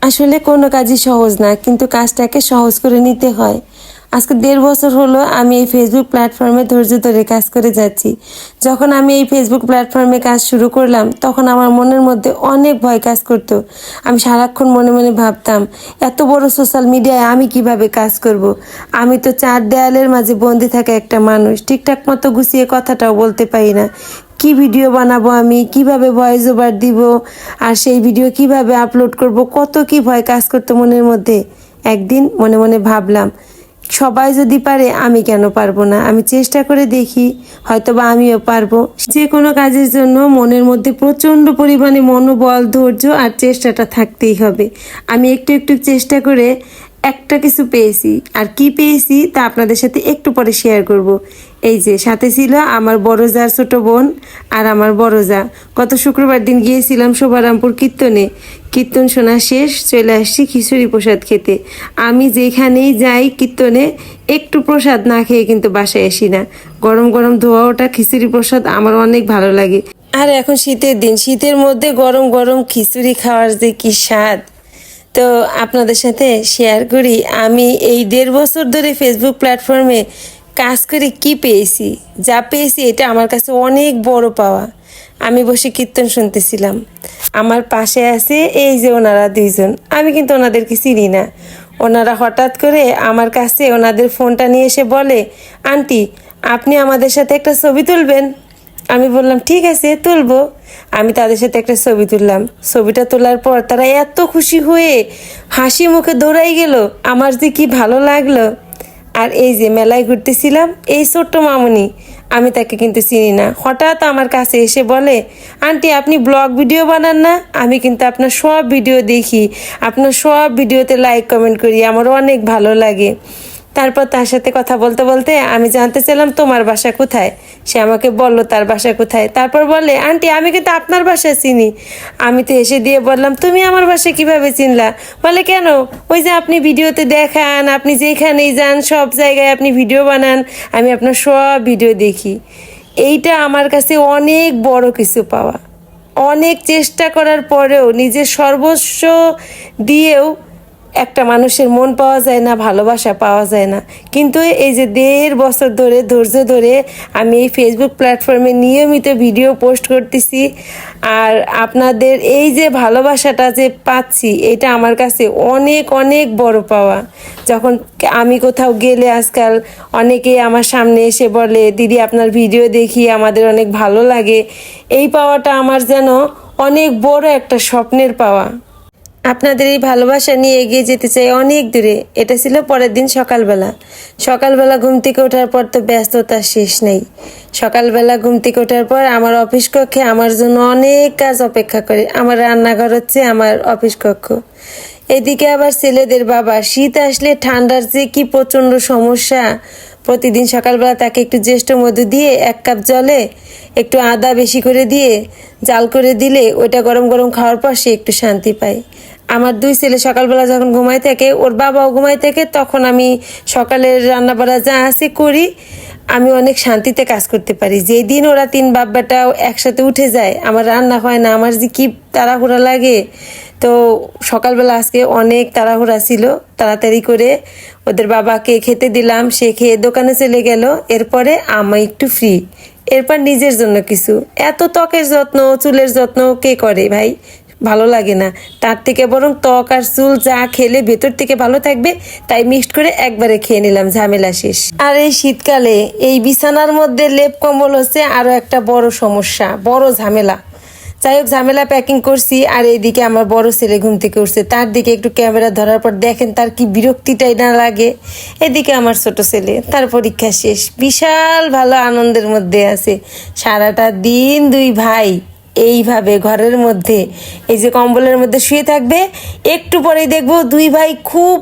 আসলে কোনো কাজই সহজ না, কিন্তু কাজটাকে সহজ করে নিতে হয়। আজকে 1.5 বছর হলো আমি এই ফেসবুক প্ল্যাটফর্মে ধৈর্য ধরে কাজ করে যাচ্ছি। যখন আমি এই ফেসবুক প্ল্যাটফর্মে কাজ শুরু করলাম, তখন আমার মনের মধ্যে অনেক ভয় কাজ করতো। আমি সারাক্ষণ মনে মনে ভাবতাম, এত বড় সোশ্যাল মিডিয়ায় আমি কিভাবে কাজ করব। আমি তো 4 দেয়ালের মাঝে বন্দি থাকা একটা মানুষ, ঠিকঠাক মতো গুছিয়ে কথাটাও বলতে পারি না। কি ভিডিও বানাবো, আমি কিভাবে ভয়েস ওভার দিব, আর সেই ভিডিও কিভাবে আপলোড করব, কত কি ভয় কাজ করতো মনের মধ্যে। একদিন মনে মনে ভাবলাম, সবাই যদি পারে আমি কেন পারবো না। আমি চেষ্টা করে দেখি, হয়তোবা আমিও পারবো। যে কোনো কাজের জন্য মনের মধ্যে প্রচণ্ড পরিমাণে মনোবল, ধৈর্য আর চেষ্টাটা থাকতেই হবে। আমি একটু একটু চেষ্টা করে একটা কিছু পেয়েছি, আর কি পেয়েছি তা আপনাদের সাথে একটু পরে শেয়ার করব। এই যে সাথে ছিল আমার বড় যার ছোট বোন আর আমার বড় যা। গত শুক্রবার দিন গিয়েছিলাম শোভারামপুর কীর্তনে। কীর্তন শোনা শেষ, চলে আসছি খিচুড়ি প্রসাদ খেতে। আমি যেখানেই যাই কীর্তনে, একটু প্রসাদ না খেয়ে কিন্তু বাসায় আসি না। গরম গরম ধোয়া ওঠা খিচুড়ি প্রসাদ আমার অনেক ভালো লাগে। আর এখন শীতের দিন, শীতের মধ্যে গরম গরম খিচুড়ি খাওয়ার যে কি স্বাদ। তো আপনাদের সাথে শেয়ার করি, আমি এই 1.5 বছর ধরে ফেসবুক প্ল্যাটফর্মে কাজ করে কি পেয়েছি। যা পেয়েছি এটা আমার কাছে অনেক বড় পাওয়া। আমি বসে কীর্তন শুনতেছিলাম, আমার পাশে আছে এই যে ওনারা 2জন। আমি কিন্তু ওনাদেরকে চিনি না। ওনারা হঠাৎ করে আমার কাছে ওনাদের ফোনটা নিয়ে এসে বলে, আন্টি আপনি আমাদের সাথে একটা ছবি তুলবেন। আমি বললাম ঠিক আছে তুলবো। আমি তাদের সাথে একটা ছবি তুললাম। ছবিটা তোলার পর তারা এত খুশি হয়ে হাসি মুখে দৌড়াই গেল, আমার যে কি ভালো লাগলো। আর এই যে মেলায় ঘুরতেছিলাম, এই ছোট্ট মামুনি, আমি তাকে কিন্তু চিনি না, হঠাৎ আমার কাছে এসে বলে, আন্টি আপনি ব্লগ ভিডিও বানান না? আমি কিন্তু আপনার সব ভিডিও দেখি, আপনার সব ভিডিওতে লাইক কমেন্ট করি, আমার অনেক ভালো লাগে। তারপর তার সাথে কথা বলতে বলতে আমি জানতে চাইলাম তোমার বাসা কোথায়। সে আমাকে বলল তার বাসা কোথায়। তারপর বলে, আন্টি আমি কিন্তু আপনার বাসা চিনি। আমি তো এসে দিয়ে বললাম, তুমি আমার বাসা কিভাবে চিনলা? বলে কেন, ওই যে আপনি ভিডিওতে দেখান, আপনি যেখানেই যান সব জায়গায় আপনি ভিডিও বানান, আমি আপনার সব ভিডিও দেখি। এইটা আমার কাছে অনেক বড় কিছু পাওয়া। অনেক চেষ্টা করার পরেও, নিজের সর্বস্ব দিয়েও একটা মানুষের মন পাওয়া যায় না, ভালোবাসা পাওয়া যায় না। কিন্তু এই যে 1.5 বছর ধরে ধৈর্য ধরে আমি এই ফেসবুক প্ল্যাটফর্মে নিয়মিত ভিডিও পোস্ট করতেছি, আর আপনাদের এই যে ভালোবাসাটা যে পাচ্ছি, এটা আমার কাছে অনেক অনেক বড় পাওয়া। যখন আমি কোথাও গেলে আজকাল অনেকেই আমার সামনে এসে বলে, দিদি আপনার ভিডিও দেখি আমাদের অনেক ভালো লাগে। এই পাওয়াটা আমার যেন অনেক বড় একটা স্বপ্নের পাওয়া। আপনাদের এই ভালোবাসা নিয়ে এগিয়ে যেতে চাই অনেক দূরে। এটা ছিল পরের দিন সকালবেলা ঘুম থেকে ওঠার পর তো ব্যস্ততার শেষ নেই। সকালবেলা ঘুম থেকে ওঠার পর আমার অফিস কক্ষে আমার জন্য অনেক কাজ অপেক্ষা করে। আমার রান্নাঘর হচ্ছে আমার অফিস কক্ষ। এদিকে আবার ছেলেদের বাবা, শীত আসলে ঠান্ডার যে কি প্রচণ্ড সমস্যা। প্রতিদিন সকালবেলা তাকে একটু জ্যেষ্ঠ মধু দিয়ে 1 কাপ জলে একটু আদা বেশি করে দিয়ে জাল করে দিলে ওইটা গরম গরম খাওয়ার পর সে একটু শান্তি পায়। আমার 2 ছেলে সকালবেলা যখন ঘুমাই থাকে, ওর বাবাও ঘুমাই থাকে, তখন আমি সকালের রান্নাবাড়া যা আছে করি। আমি অনেক শান্তিতে কাজ করতে পারি। যেই দিন ওরা 3 বাপ বেটা একসাথে উঠে যায়, আমার রান্না হয় না, আমার যে কি তাড়াহুড়া লাগে। তো সকালবেলা আজকে অনেক তাড়াহুড়া ছিল, তাড়াতাড়ি করে ওদের বাবাকে খেতে দিলাম, সে খেয়ে দোকানে চলে গেল। এরপরে আমি একটু ফ্রি। এরপর নিজের জন্য কিছু, এত ত্বকের যত্ন, চুলের যত্ন কে করে ভাই? ভালো লাগে না। তার থেকে বরং ত্বক আর চুল যা খেলে ভেতর থেকে ভালো থাকবে, তাই মিক্সড করে একবারে খেয়ে নিলাম, ঝামেলা শেষ। আর এই শীতকালে এই বিছানার মধ্যে লেপ কম্বল হচ্ছে আরো একটা বড় সমস্যা, বড় ঝামেলা। যাই হোক, ঝামেলা প্যাকিং করছি। আর এইদিকে আমার বড় ছেলে ঘুম থেকে উঠছে, তার দিকে একটু ক্যামেরা ধরার পর দেখেন তার কি বিরক্তিটাই না লাগে। এদিকে আমার ছোট ছেলে, তার পরীক্ষা শেষ, বিশাল ভালো আনন্দের মধ্যে আছে। সারাটা দিন 2 ভাই এইভাবে ঘরের মধ্যে এই যে কম্বলের মধ্যে শুয়ে থাকবে। একটু পরেই দেখবো 2 ভাই খুব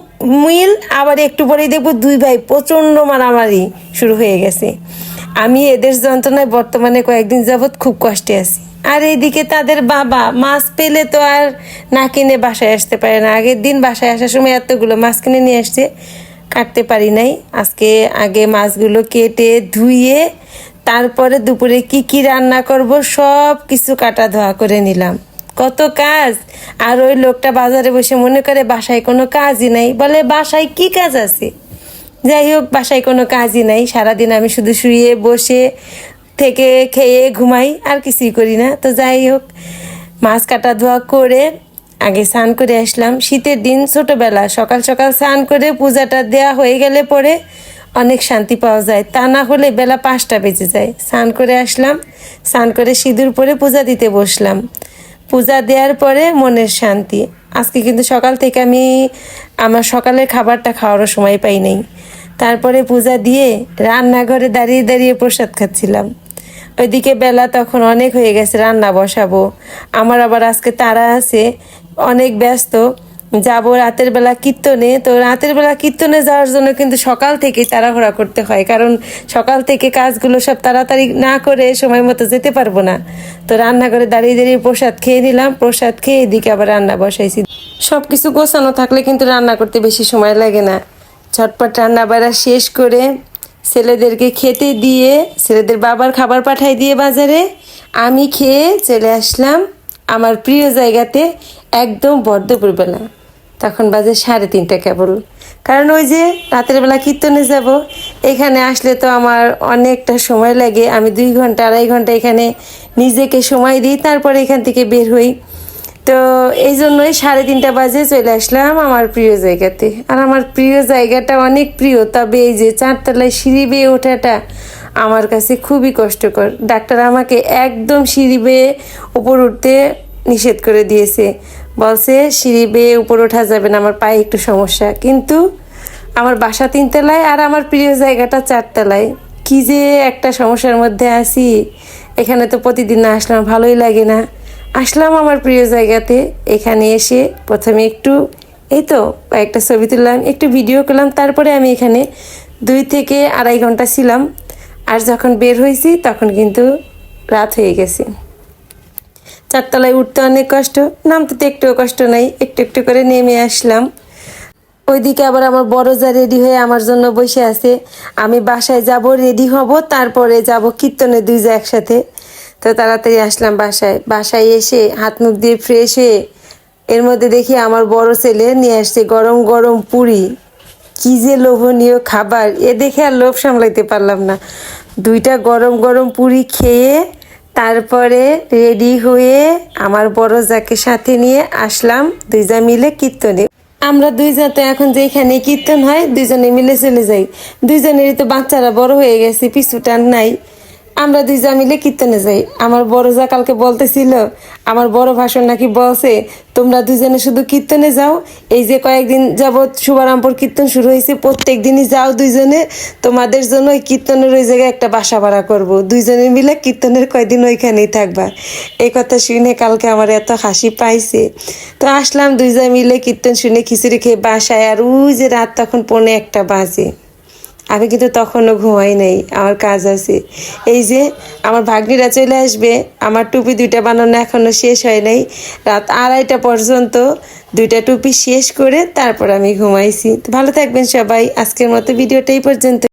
মিল, আবার একটু পরেই দেখবো 2 ভাই প্রচণ্ড মারামারি শুরু হয়ে গেছে। আমি এদের যন্ত্রণায় বর্তমানে কয়েকদিন যাবৎ খুব কষ্টে আছি। আর এইদিকে তাদের বাবা মাছ পেলে তো আর না কিনে বাসায় আসতে পারে না। আগের দিন বাসায় আসার সময় এতগুলো মাছ কিনে নিয়ে আসছে, কাটতে পারি নাই। আজকে আগে মাছগুলো কেটে ধুয়ে তারপরে দুপুরে কি কি রান্না করব সব কিছু কাটা ধোয়া করে নিলাম। কত কাজ। আর ওই লোকটা বাজারে বসে মনে করে বাসায় কোনো কাজই নাই, বলে বাসায় কি কাজ আছে। যাই হোক, বাসায় কোনো কাজই নাই, সারাদিন আমি শুধু শুয়ে বসে থেকে খেয়ে ঘুমাই, আর কিছুই করি না। তো যাই হোক, মাছ কাটা ধোয়া করে আগে স্নান করে আসলাম। শীতের দিন ছোটোবেলা সকাল সকাল স্নান করে পূজাটা দেয়া হয়ে গেলে পরে অনেক শান্তি পাওয়া যায়, তা না হলে বেলা 5টা বেজে যায়। স্নান করে আসলাম, স্নান করে সিঁদুর পরে পূজা দিতে বসলাম। পূজা দেওয়ার পরে মনের শান্তি। আজকে কিন্তু সকাল থেকে আমি আমার সকালের খাবারটা খাওয়ারও সময় পাই নাই। তারপরে পূজা দিয়ে রান্নাঘরে দাঁড়িয়ে দাঁড়িয়ে প্রসাদ খাচ্ছিলাম। ওইদিকে বেলা তখন অনেক হয়ে গেছে, রান্না বসাবো। আমার আবার আজকে তাড়া আছে, অনেক ব্যস্ত, যাব রাতের বেলা কীর্তনে। তো রাতের বেলা কীর্তনে যাওয়ার জন্য কিন্তু সকাল থেকেই তাড়াহুড়া করতে হয়, কারণ সকাল থেকে কাজগুলো সব তাড়াতাড়ি না করে সময় মতো যেতে পারবো না। তো রান্নাঘরে দাঁড়িয়ে দাঁড়িয়ে প্রসাদ খেয়ে নিলাম, প্রসাদ খেয়ে এদিকে আবার রান্না বসাইছি। সব কিছু গোছানো থাকলে কিন্তু রান্না করতে বেশি সময় লাগে না। ঝটপট রান্না বাড়া শেষ করে ছেলেদেরকে খেতে দিয়ে, ছেলেদের বাবার খাবার পাঠাই দিয়ে বাজারে আমি খেয়ে চলে আসলাম আমার প্রিয় জায়গাতে, একদম বর্ধপুরবেলা। তখন বাজে 3:30 কেবল, কারণ ওই যে রাতের বেলা কীর্তনে যাব। এখানে আসলে তো আমার অনেকটা সময় লাগে, আমি 2 ঘন্টা 2.5 ঘন্টা এখানে নিজেকে সময় দিই, তারপরে এখান থেকে বের হই। তো এই জন্যই 3:30 বাজে চলে আসলাম আমার প্রিয় জায়গাতে। আর আমার প্রিয় জায়গাটা অনেক প্রিয়, তবে এই যে 4 তলায় সিঁড়ি বেয়ে ওঠাটা আমার কাছে খুবই কষ্টকর। ডাক্তার আমাকে একদম সিঁড়ি বেয়ে উপর উঠতে নিষেধ করে দিয়েছে, বলছে সিঁড়ি বেয়ে উপর ওঠা যাবে না, আমার পায়ে একটু সমস্যা। কিন্তু আমার বাসা 3 তলায় আর আমার প্রিয় জায়গাটা 4 তলায়। কি যে একটা সমস্যার মধ্যে আছি, এখানে তো প্রতিদিন না আসলে আমার ভালোই লাগে না। আসলাম আমার প্রিয় জায়গাতে, এখানে এসে প্রথমে একটু এই তো একটা ছবি তুললাম, একটু ভিডিও করলাম, তারপরে আমি এখানে 2 থেকে 2.5 ঘন্টা ছিলাম। আর যখন বের হয়েছি তখন কিন্তু রাত হয়ে গেছে। 4 তলায় উঠতে অনেক কষ্ট, নামতে তো একটুও কষ্ট নাই, একটু একটু করে নেমে আসলাম। ওইদিকে আবার আমার বড় যা রেডি হয়ে আমার জন্য বসে আছে। আমি বাসায় যাব, রেডি হব, তারপরে যাব কীর্তনে, 2 যা একসাথে। তো তাড়াতাড়ি আসলাম বাসায়। বাসায় এসে হাত মুখ দিয়ে ফ্রেশ হয়ে এর মধ্যে দেখি আমার বড় ছেলে নিয়ে আসছে গরম গরম পুরি। কি যে লোভনীয় খাবার, এ দেখে আর লোভ সামলাইতে পারলাম না। 2টা গরম গরম পুরি খেয়ে তারপরে রেডি হয়ে আমার বড় যাকে সাথে নিয়ে আসলাম 2 যা মিলে কীর্তনে। আমরা 2 যা তো এখন যেখানে কীর্তন হয় 2 জনে মিলে চলে যাই। 2 জনেরই তো বাচ্চারা বড় হয়ে গেছে, পিছু টান নাই, আমরা 2 যা মিলে কীর্তনে যাই। আমার বড় যা কালকে বলতেছিল, আমার বড় ভাষণ নাকি বলছে তোমরা 2 জনে শুধু কীর্তনে যাও, এই যে কয়েকদিন যাবৎ শুভারামপুর কীর্তন শুরু হয়েছে, প্রত্যেক দিনই যাও 2 জনে, তোমাদের জন্য ওই কীর্তনের ওই জায়গায় একটা বাসা ভাড়া করবো, 2 জনে মিলে কীর্তনের কয়দিন ওইখানেই থাকবা। এই কথা শুনে কালকে আমার এত হাসি পাইছে। তো আসলাম 2 যা মিলে কীর্তন শুনে খিচুড়ি খেয়ে বাসায়। আর ওই যে রাত তখন 1:45 বাজে, আমি কিন্তু তখনও ঘুমাই নাই, আমার কাজ আছে। এই যে আমার ভাগ্নিরা চলে আসবে, আমার টুপি 2টা বানানো এখনো শেষ হয় নাই। রাত 2:30 পর্যন্ত 2টা টুপি শেষ করে তারপর আমি ঘুমাইছি। তো ভালো থাকবেন সবাই, আজকের মতো ভিডিওটা এই পর্যন্ত।